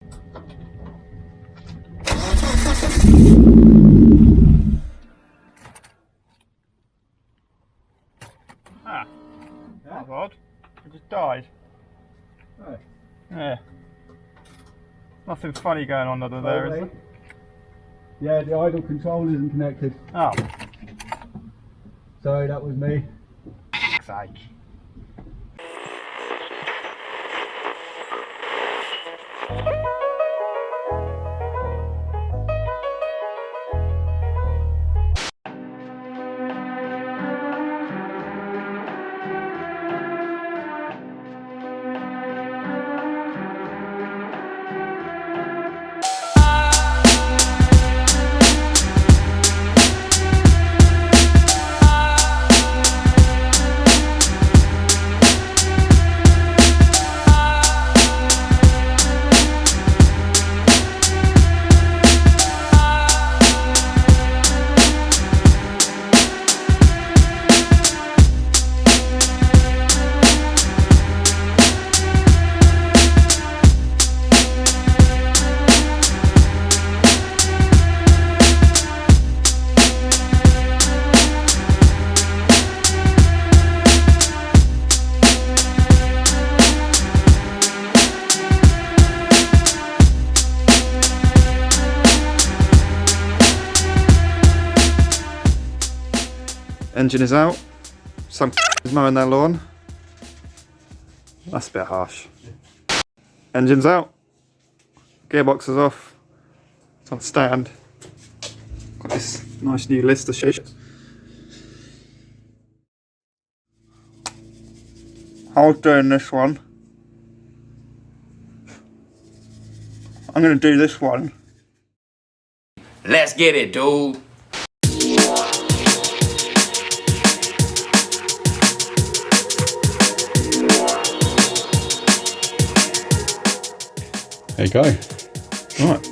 Ah, that's odd. It just died. Oh. Yeah. Nothing funny going on under there, is there? Yeah, the idle control isn't connected. Oh. Sorry, that was me. Sake. Engine is out. Some is mowing their lawn. That's a bit harsh. Engine's out. Gearbox is off. It's on stand. Got this nice new list to show you. I was doing this one. I'm going to do this one. Let's get it, dude. There you go. Right,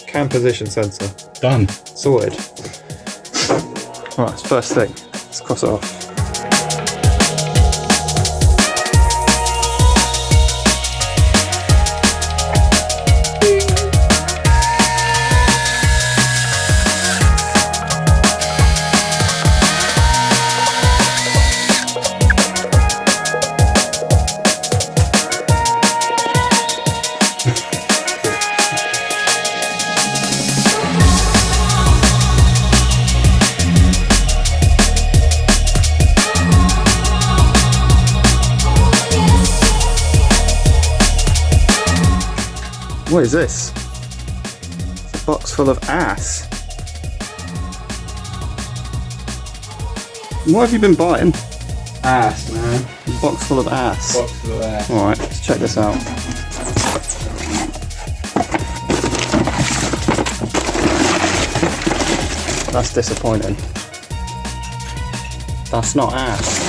cam position sensor. Done. Sorted. Alright, first thing, let's cross it off. What is this? It's a box full of ass. What have you been buying? Ass, man. A box full of ass. Box full of ass. Alright, let's check this out. That's disappointing. That's not ass.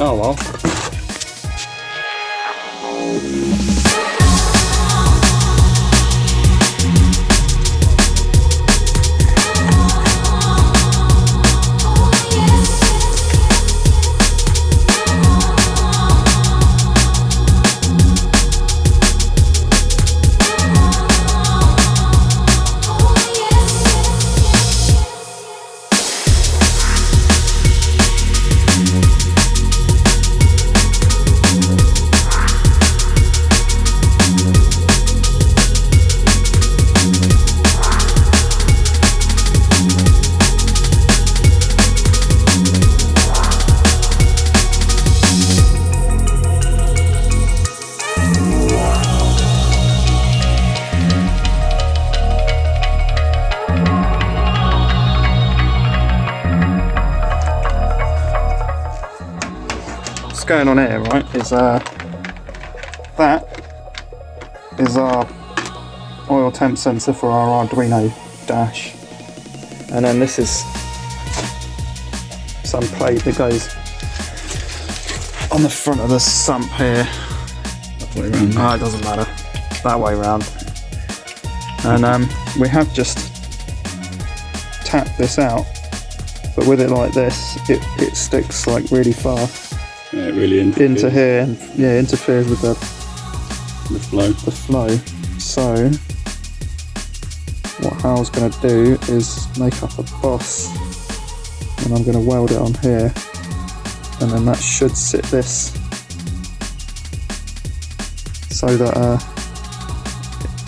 Oh well. Going on here, right, is that is our oil temp sensor for our Arduino dash, and then this is some plate that goes on the front of the sump here. That way around. Oh, it doesn't matter, that way round. And we have just tapped this out, but with it like this, it sticks like really far. Yeah, it really interferes. into here, and yeah, interferes with the flow. So what Hal's going to do is make up a boss, and I'm going to weld it on here, and then that should sit this so that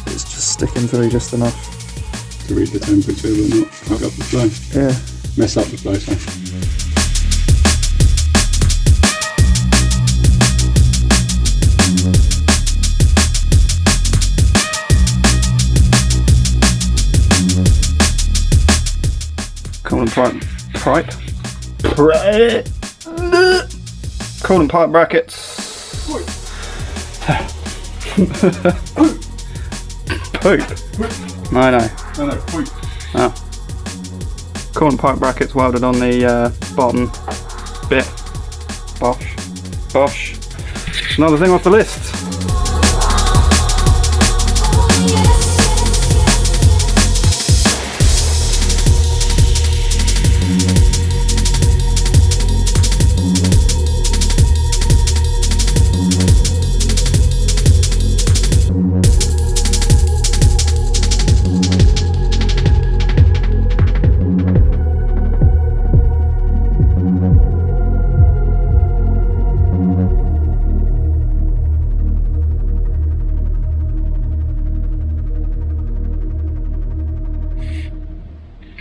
it's just sticking through just enough To read the temperature but not fuck up the flow. yeah. Mess up the flow, sorry. Coolant pipe brackets. Poop. No. No, poop. Oh. Coolant pipe brackets welded on the bottom bit. Bosh. Another thing off the list.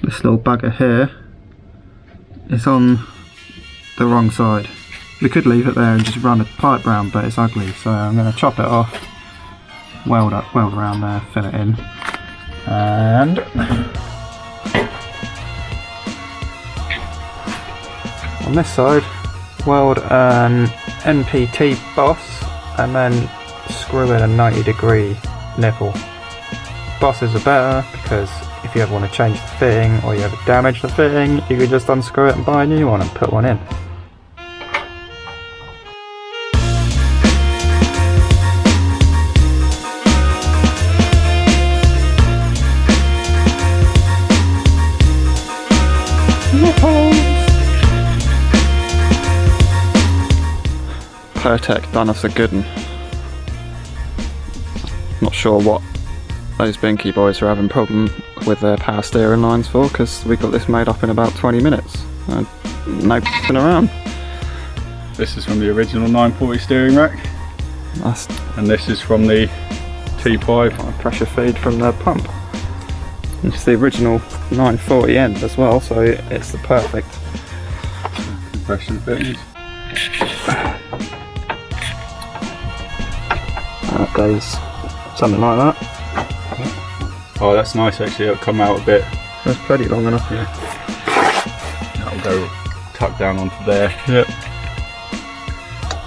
This little bugger here is on the wrong side. We could leave it there and just run a pipe round, but it's ugly, so I'm going to chop it off, weld around there, fill it in, and on this side weld an NPT boss and then screw in a 90-degree nipple. Bosses are better because if you ever want to change the fitting or you ever damage the fitting, you can just unscrew it and buy a new one and put one in. Pertec done us a good one. Not sure what those Binky boys are having problem with their power steering lines for, because we got this made up in about 20 minutes. No f***ing around. This is from the original 940 steering rack. And this is from the T5. Pressure feed from the pump. It's the original 940 end as well, so it's the perfect Compression fittings. That goes something like that. Oh, that's nice actually, it'll come out a bit. That's pretty long enough. Yeah. That'll go tuck down onto there. Yep.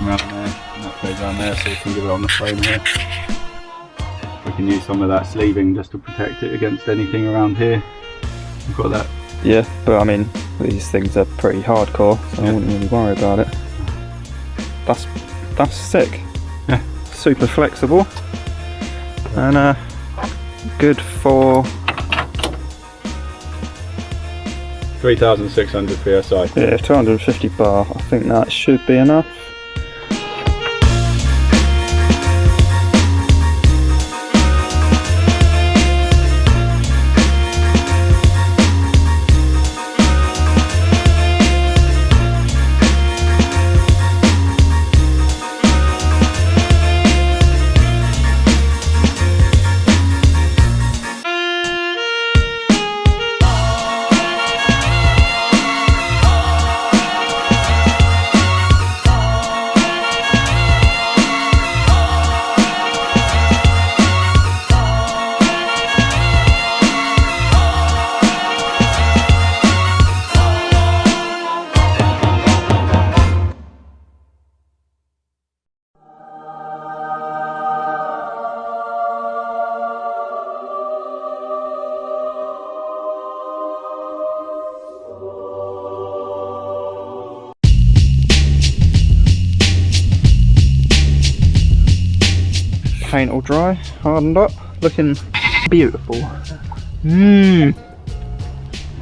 Around there, and that goes down there so we can give it on the frame here. We can use some of that sleeving just to protect it against anything around here. We've got that. Yeah, but I mean, these things are pretty hardcore, so I wouldn't really worry about it. That's sick. Yeah. Super flexible. And good for 3,600 psi. yeah, 250 bar. I think that should be enough. Paint all dry, hardened up, looking beautiful.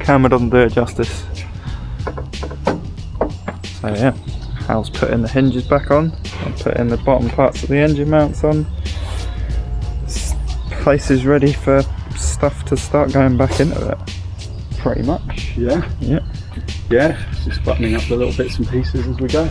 Camera doesn't do it justice. So yeah, Hal's putting the hinges back on. I'm putting the bottom parts of the engine mounts on. This place is ready for stuff to start going back into it. Pretty much. Yeah. Yeah. Yeah, just buttoning up the little bits and pieces as we go.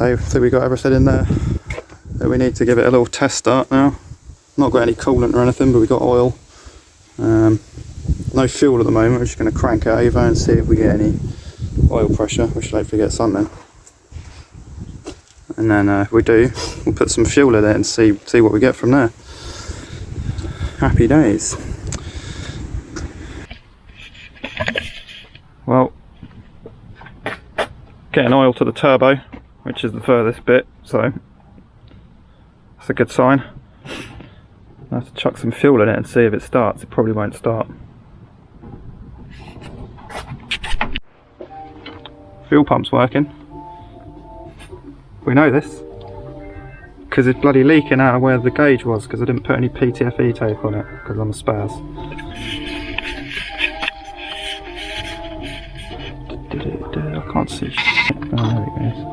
So I think we got everything in there. We need to give it a little test start now. Not got any coolant or anything, but we got oil. No fuel at the moment. We're just going to crank it over and see if we get any oil pressure. We should hopefully get something. And then if we do, we'll put some fuel in it and see what we get from there. Happy days. Well, getting oil to the turbo, which is the furthest bit, so that's a good sign. I have to chuck some fuel in it and see if it starts. It probably won't start. Fuel pump's working. We know this because it's bloody leaking out of where the gauge was because I didn't put any PTFE tape on it because I'm a spaz. I can't see shit. Oh, there it goes.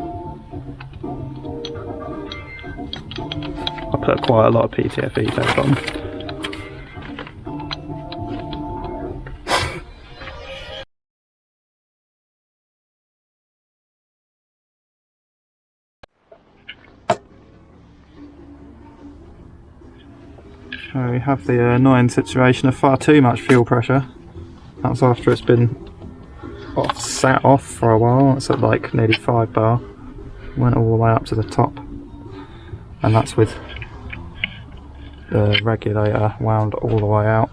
I put quite a lot of PTFE tape on. So we have the annoying situation of far too much fuel pressure. That's after it's been sat off for a while. It's at like nearly 5 bar. Went all the way up to the top. And that's with the regulator wound all the way out.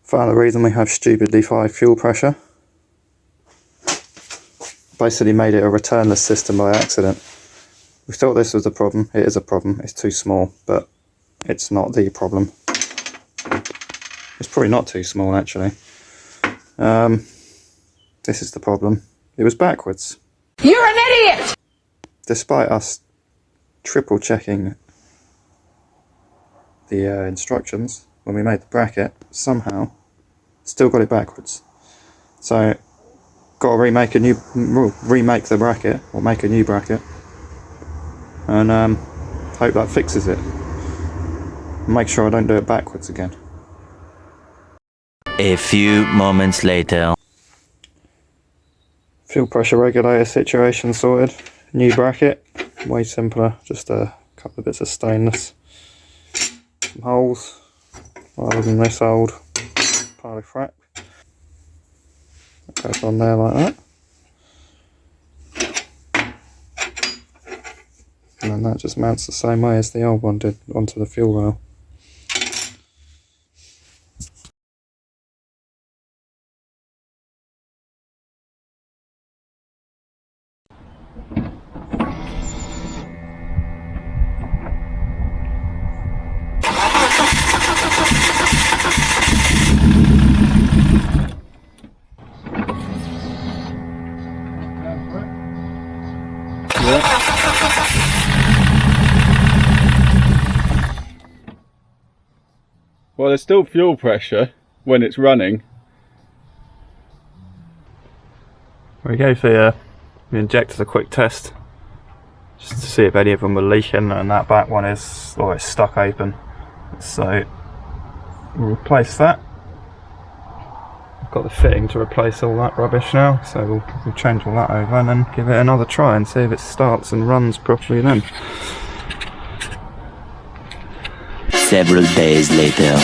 Found the reason we have stupidly high fuel pressure. Basically made it a returnless system by accident. We thought this was a problem. It is a problem. It's too small, but it's not the problem. It's probably not too small actually. This is the problem. It was backwards. You're an idiot! Despite us triple checking the instructions when we made the bracket, somehow still got it backwards. So got to remake the bracket, or make a new bracket, and hope that fixes it. Make sure I don't do it backwards again. A few moments later. Fuel pressure regulator situation sorted. New bracket, way simpler, just a couple of bits of stainless. Some holes, rather than this old pile of crap. That goes on there like that. And then that just mounts the same way as the old one did onto the fuel rail. Well, there's still fuel pressure when it's running. We gave the injectors a quick test just to see if any of them were leaking, and that back one is, well, it's stuck open. So we'll replace that. I've got the fitting to replace all that rubbish now, so we'll change all that over and then give it another try and see if it starts and runs properly then. Several days later.